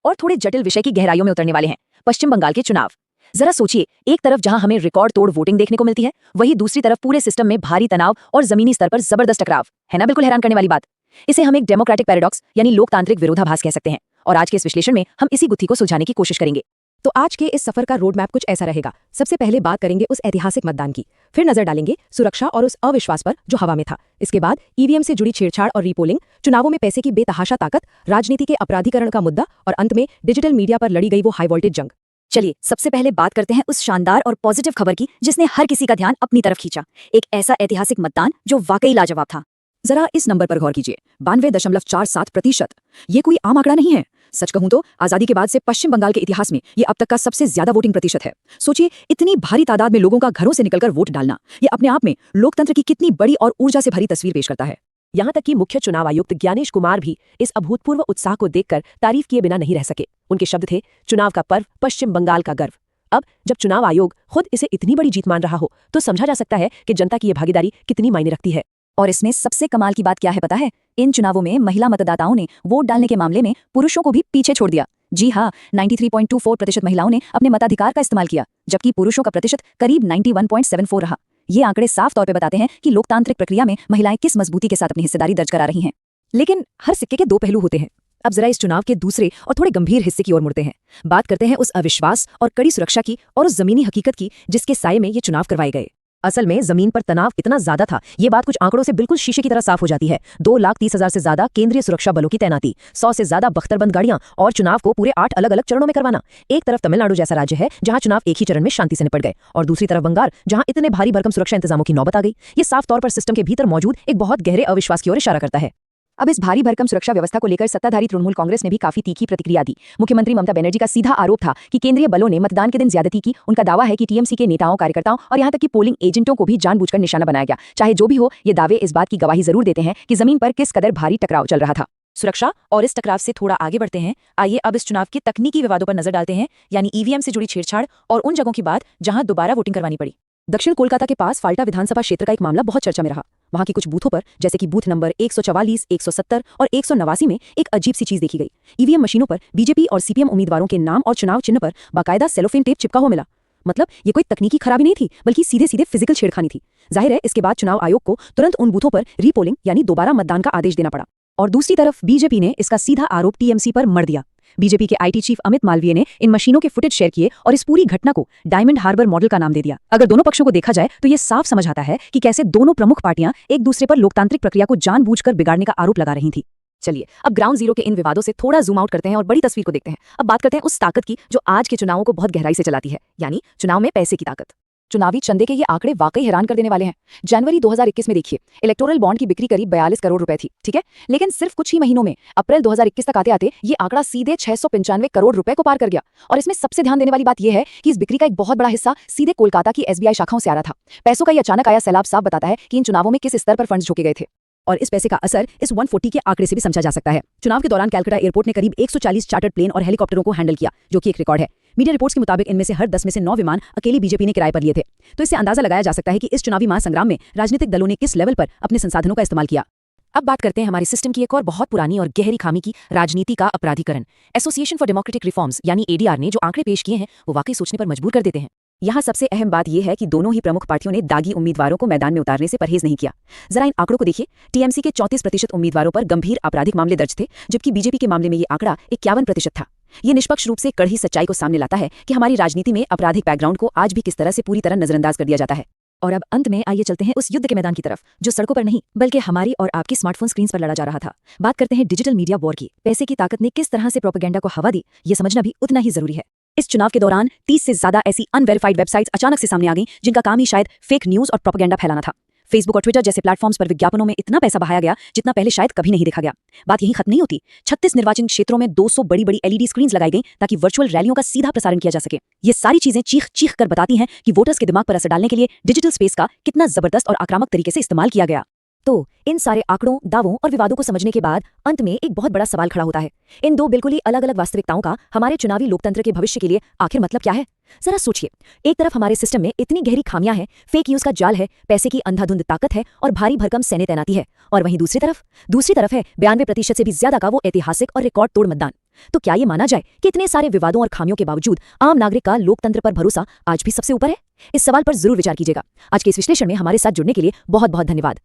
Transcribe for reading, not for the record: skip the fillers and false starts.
और थोड़े जटिल विषय की गहराइयों में उतरने वाले हैं, पश्चिम बंगाल के चुनाव। जरा सोचिए, एक तरफ जहां हमें रिकॉर्ड तोड़ वोटिंग देखने को मिलती है, वहीं दूसरी तरफ पूरे सिस्टम में भारी तनाव और जमीनी स्तर पर जबरदस्त टकराव। है ना बिल्कुल हैरान करने वाली बात। इसे हम एक डेमोक्रेटिक पैराडॉक्स यानी लोकतांत्रिक विरोधाभास कह सकते हैं, और आज के इस विश्लेषण में हम इसी गुत्थी को सुलझाने की कोशिश करेंगे। तो आज के इस सफर का रोड मैप कुछ ऐसा रहेगा। सबसे पहले बात करेंगे उस ऐतिहासिक मतदान की, फिर नजर डालेंगे सुरक्षा और उस अविश्वास पर जो हवा में था। इसके बाद ईवीएम से जुड़ी छेड़छाड़ और रीपोलिंग, चुनावों में पैसे की बेतहाशा ताकत, राजनीति के अपराधीकरण का मुद्दा और अंत में डिजिटल मीडिया पर लड़ी गई वो हाई वोल्टेज जंग। चलिए सबसे पहले बात करते हैं उस शानदार और पॉजिटिव खबर की जिसने हर किसी का ध्यान अपनी तरफ खींचा। एक ऐसा ऐतिहासिक मतदान जो वाकई लाजवाब था। जरा इस नंबर पर गौर कीजिए, 92.47%। ये कोई आम आंकड़ा नहीं है। सच कहूं तो आजादी के बाद से पश्चिम बंगाल के इतिहास में ये अब तक का सबसे ज्यादा वोटिंग प्रतिशत है। सोचिए, इतनी भारी तादाद में लोगों का घरों से निकलकर वोट डालना, ये अपने आप में लोकतंत्र की कितनी बड़ी और ऊर्जा से भरी तस्वीर पेश करता है। यहाँ तक कि मुख्य चुनाव आयुक्त ज्ञानेश कुमार भी इस अभूतपूर्व उत्साह को देखकर तारीफ किए बिना नहीं रह सके। उनके शब्द थे, चुनाव का पर्व, पश्चिम बंगाल का गर्व। अब जब चुनाव आयोग खुद इसे इतनी बड़ी जीत मान रहा हो, तो समझा जा सकता है कि जनता की ये भागीदारी कितनी मायने रखती है। और इसमें सबसे कमाल की बात क्या है पता है? इन चुनावों में महिला मतदाताओं ने वोट डालने के मामले में पुरुषों को भी पीछे छोड़ दिया। जी हाँ, 93.24% महिलाओं ने अपने मताधिकार का इस्तेमाल किया, जबकि पुरुषों का प्रतिशत करीब 91.74 रहा। ये आंकड़े साफ तौर पे बताते हैं कि लोकतांत्रिक प्रक्रिया में महिलाएं किस मजबूती के साथ अपनी हिस्सेदारी दर्ज करा रही हैं। लेकिन हर सिक्के के दो पहलू होते हैं। अब जरा इस चुनाव के दूसरे और थोड़े गंभीर हिस्से की ओर मुड़ते हैं। बात करते हैं उस अविश्वास और कड़ी सुरक्षा की और उस जमीनी हकीकत की जिसके साये में ये चुनाव करवाए गए। असल में जमीन पर तनाव इतना ज्यादा था, ये बात कुछ आंकड़ों से बिल्कुल शीशे की तरह साफ हो जाती है। 2,30,000 से ज्यादा केंद्रीय सुरक्षा बलों की तैनाती, 100 से ज्यादा बख्तरबंद गाड़ियां और चुनाव को पूरे 8 अलग अलग चरणों में करवाना। एक तरफ तमिलनाडु जैसा राज्य है जहां चुनाव एक ही चरण में शांति से निपट गए, और दूसरी तरफ बंगाल जहां इतने भारी भरकम सुरक्षा इंतजामों की नौबत आ गई। ये साफ तौर पर सिस्टम के भीतर मौजूद एक बहुत गहरे अविश्वास की ओर इशारा करता है। अब इस भारी भरकम सुरक्षा व्यवस्था को लेकर सत्ताधारी तृणमूल कांग्रेस ने भी काफी तीखी प्रतिक्रिया दी। मुख्यमंत्री ममता बनर्जी का सीधा आरोप था कि केंद्रीय बलों ने मतदान के दिन ज्यादती की। उनका दावा है कि टीएमसी के नेताओं, कार्यकर्ताओं और यहां तक कि पोलिंग एजेंटों को भी जानबूझकर निशाना बनाया गया। चाहे जो भी हो, ये दावे इस बात की गवाही जरूर देते हैं कि जमीन पर किस कदर भारी टकराव चल रहा था। सुरक्षा और इस टकराव से थोड़ा आगे बढ़ते हैं। आइए अब इस चुनाव के तकनीकी विवादों पर नजर डालते हैं, यानी ईवीएम से जुड़ी छेड़छाड़ और उन जगहों की बात जहां दोबारा वोटिंग करवानी पड़ी। दक्षिण कोलकाता के पास फाल्टा विधानसभा क्षेत्र का एक मामला बहुत चर्चा में रहा। वहां के कुछ बूथों पर, जैसे कि बूथ नंबर 144, 170 और 189 में एक अजीब सी चीज देखी गई। ईवीएम मशीनों पर बीजेपी और सीपीएम उम्मीदवारों के नाम और चुनाव चिन्ह पर बाकायदा सेलोफेन टेप चिपका हुआ मिला। मतलब ये कोई तकनीकी खराबी नहीं थी, बल्कि सीधे सीधे फिजिकल छेड़खानी थी। जाहिर है, इसके बाद चुनाव आयोग को तुरंत उन बूथों पर रीपोलिंग यानी दोबारा मतदान का आदेश देना पड़ा। और दूसरी तरफ बीजेपी ने इसका सीधा आरोप टीएमसी पर मढ़ दिया। बीजेपी के आईटी चीफ अमित मालवीय ने इन मशीनों के फुटेज शेयर किए और इस पूरी घटना को डायमंड हार्बर मॉडल का नाम दे दिया। अगर दोनों पक्षों को देखा जाए तो ये साफ समझ आता है कि कैसे दोनों प्रमुख पार्टियां एक दूसरे पर लोकतांत्रिक प्रक्रिया को जानबूझकर बिगाड़ने का आरोप लगा रही थी। चलिए अब ग्राउंड जीरो के इन विवादों से थोड़ा जूम आउट करते हैं और बड़ी तस्वीर को देखते हैं। अब बात करते हैं उस ताकत की जो आज के चुनावों को बहुत गहराई से चलाती है, यानी चुनाव में पैसे की ताकत। चुनावी चंदे के ये आंकड़े वाकई हैरान कर देने वाले हैं। जनवरी 2021 में देखिए, इलेक्टोरल बॉन्ड की बिक्री करीब 42 करोड़ रुपए थी, ठीक है। लेकिन सिर्फ कुछ ही महीनों में अप्रैल 2021 तक आते आते ये आंकड़ा सीधे 695 करोड़ रुपए को पार कर गया। और इसमें सबसे ध्यान देने वाली बात यह है कि इस बिक्री का एक बहुत बड़ा हिस्सा सीधे कोलकाता की एसबीआई शाखाओं से आ रहा था। पैसों का ये अचानक आया सैलाब साफ बताता है कि इन चुनावों में किस स्तर पर फंड्स झोंके गए थे। और इस पैसे का असर इस 140 के आंकड़े से भी समझा जा सकता है। चुनाव के दौरान कलकत्ता एयरपोर्ट ने करीब 140 चार्टर्ड प्लेन और हेलीकॉप्टरों को हैंडल किया, जो कि एक रिकॉर्ड है। मीडिया रिपोर्ट्स के मुताबिक इनमें से हर 10 में से 9 विमान अकेली बीजेपी ने किराए पर लिए थे। तो इससे अंदाजा लगाया जा सकता है कि इस चुनावी महासंग्राम में राजनीतिक दलों ने किस लेवल पर अपने संसाधनों का इस्तेमाल किया। अब बात करते हैं हमारे सिस्टम की एक और बहुत पुरानी और गहरी खामी की, राजनीति का अपराधीकरण। एसोसिएशन फॉर डेमोक्रेटिक रिफॉर्म्स यानी एडीआर ने जो आंकड़े पेश किए हैं वो वाकई सोचने पर मजबूर कर देते हैं। यहाँ सबसे अहम बात यह है कि दोनों ही प्रमुख पार्टियों ने दागी उम्मीदवारों को मैदान में उतारने से परहेज नहीं किया। जरा इन आंकड़ों को देखिए। टीएमसी के 34% उम्मीदवारों पर गंभीर आपराधिक मामले दर्ज थे, जबकि बीजेपी के मामले में ये आंकड़ा 51% था। ये निष्पक्ष रूप से कड़ी सच्चाई को सामने लाता है कि हमारी राजनीति में आपराधिक बैकग्राउंड को आज भी किस तरह से पूरी तरह नजरअंदाज कर दिया जाता है। और अब अंत में आइए चलते हैं उस युद्ध के मैदान की तरफ, जो सड़कों पर नहीं बल्कि हमारी और आपकी स्मार्टफोन स्क्रीन पर लड़ा जा रहा था। बात करते हैं डिजिटल मीडिया वॉर की। पैसे की ताकत ने किस तरह से प्रोपेगेंडा को हवा दी, ये समझना भी उतना ही जरूरी है। इस चुनाव के दौरान 30 से ज्यादा ऐसी अनवेरिफाइड वेबसाइट्स अचानक से सामने आ गईं, जिनका काम ही शायद फेक न्यूज और प्रोपेगेंडा फैलाना था। फेसबुक और ट्विटर जैसे प्लेटफॉर्म्स पर विज्ञापनों में इतना पैसा बहाया गया जितना पहले शायद कभी नहीं देखा गया। बात यहीं खत्म नहीं होती। 36 निर्वाचन क्षेत्रों में 200 बड़ी बड़ी एलईडी स्क्रीन्स लगाई गई ताकि वर्चुअल रैलियों का सीधा प्रसारण किया जा सके। ये सारी चीजें चीख चीख कर बताती हैं कि वोटर्स के दिमाग पर असर डालने के लिए डिजिटल स्पेस का कितना जबरदस्त और आक्रामक तरीके से इस्तेमाल किया गया। तो इन सारे आंकड़ों, दावों और विवादों को समझने के बाद अंत में एक बहुत बड़ा सवाल खड़ा होता है। इन दो बिल्कुल ही अलग अलग वास्तविकताओं का हमारे चुनावी लोकतंत्र के भविष्य के लिए आखिर मतलब क्या है? जरा सोचिए। एक तरफ हमारे सिस्टम में इतनी गहरी खामियां हैं, फेक न्यूज का जाल है, पैसे की अंधाधुंध ताकत है और भारी भरकम सैन्य तैनाती है, और वहीं दूसरी तरफ है 92% से भी ज्यादा का वो ऐतिहासिक और रिकॉर्ड तोड़ मतदान। तो क्या ये माना जाए कि इतने सारे विवादों और खामियों के बावजूद आम नागरिक का लोकतंत्र पर भरोसा आज भी सबसे ऊपर है? इस सवाल पर जरूर विचार कीजिएगा। आज के इस विश्लेषण में हमारे साथ जुड़ने के लिए बहुत बहुत धन्यवाद।